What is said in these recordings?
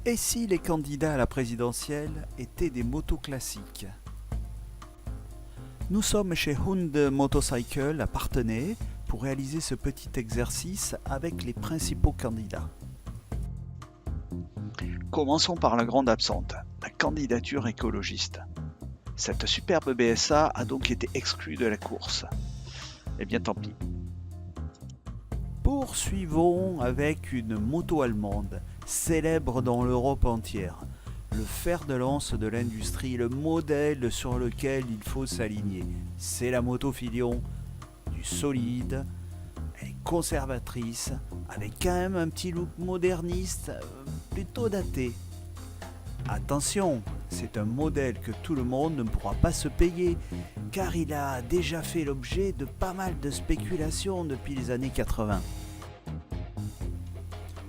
Et si les candidats à la présidentielle étaient des motos classiques? Nous sommes chez Hyundai Motorcycle à Parthenay pour réaliser ce petit exercice avec les principaux candidats. Commençons par la grande absente, la candidature écologiste. Cette superbe BSA a donc été exclue de la course. Eh bien tant pis. Poursuivons avec une moto allemande, célèbre dans l'Europe entière. Le fer de lance de l'industrie, le modèle sur lequel il faut s'aligner. C'est la moto Filion, du solide, elle est conservatrice, avec quand même un petit look moderniste, plutôt daté. Attention, c'est un modèle que tout le monde ne pourra pas se payer, car il a déjà fait l'objet de pas mal de spéculations depuis les années 80.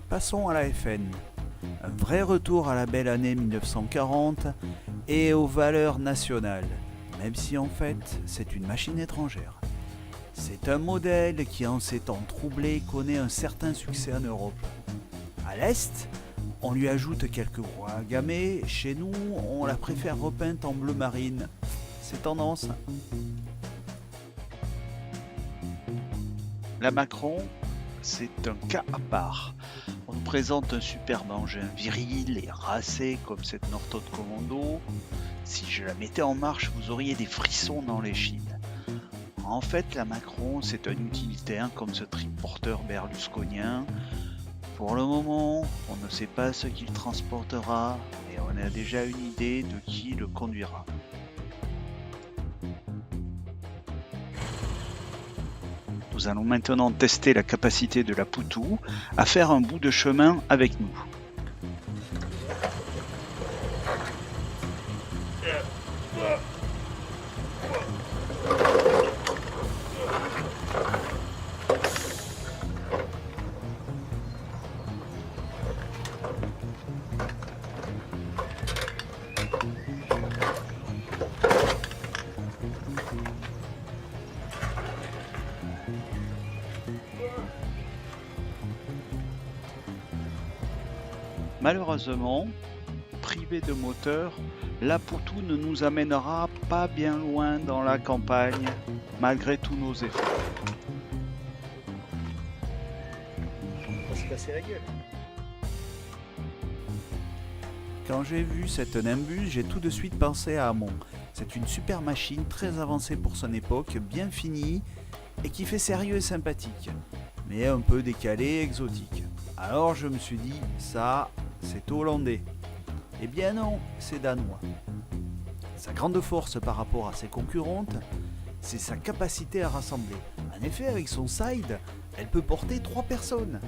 Passons à la FN. Un vrai retour à la belle année 1940 et aux valeurs nationales, même si en fait c'est une machine étrangère. C'est un modèle qui en ces temps troublés connaît un certain succès en Europe. À l'Est, on lui ajoute quelques roues gamées, chez nous on la préfère repeinte en bleu marine. C'est tendance. La Macron, c'est un cas à part. On nous présente un superbe engin viril et racé comme cette Norton Commando. Si je la mettais en marche, vous auriez des frissons dans les chines. En fait, la Macron, c'est un utilitaire comme ce triporteur berlusconien. Pour le moment, on ne sait pas ce qu'il transportera, mais on a déjà une idée de qui le conduira. Nous allons maintenant tester la capacité de la Poutou à faire un bout de chemin avec nous. Malheureusement, privé de moteur, la Poutou ne nous amènera pas bien loin dans la campagne, malgré tous nos efforts. On va se casser la gueule. Quand j'ai vu cette Nimbus, j'ai tout de suite pensé à Hamon. C'est une super machine très avancée pour son époque, bien finie et qui fait sérieux et sympathique, mais un peu décalé et exotique. Alors je me suis dit, ça, c'est hollandais. Eh bien non, c'est danois. Sa grande force par rapport à ses concurrentes, c'est sa capacité à rassembler. En effet, avec son side, elle peut porter 3 personnes.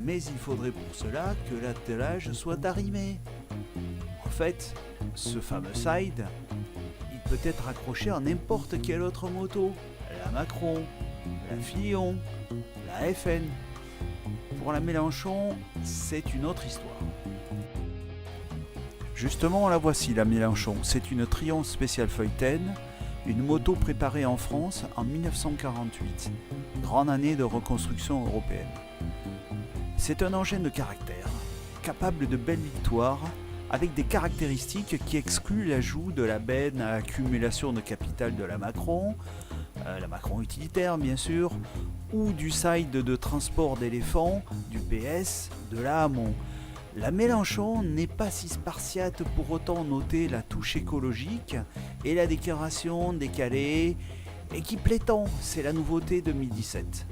Mais il faudrait pour cela que l'attelage soit arrimé. En fait, ce fameux side, il peut être accroché à n'importe quelle autre moto. La Macron, la Filion, la FN. Pour la Mélenchon, c'est une autre histoire. Justement, la voici, la Mélenchon. C'est une Triumph Special Phaeton, une moto préparée en France en 1948, grande année de reconstruction européenne. C'est un engin de caractère, capable de belles victoires, avec des caractéristiques qui excluent l'ajout de la benne à accumulation de capital de la Macron utilitaire bien sûr, ou du side de transport d'éléphants, du PS, de la Hamon. La Mélenchon n'est pas si spartiate pour autant noter la touche écologique et la décoration décalée et qui plaît tant, c'est la nouveauté 2017.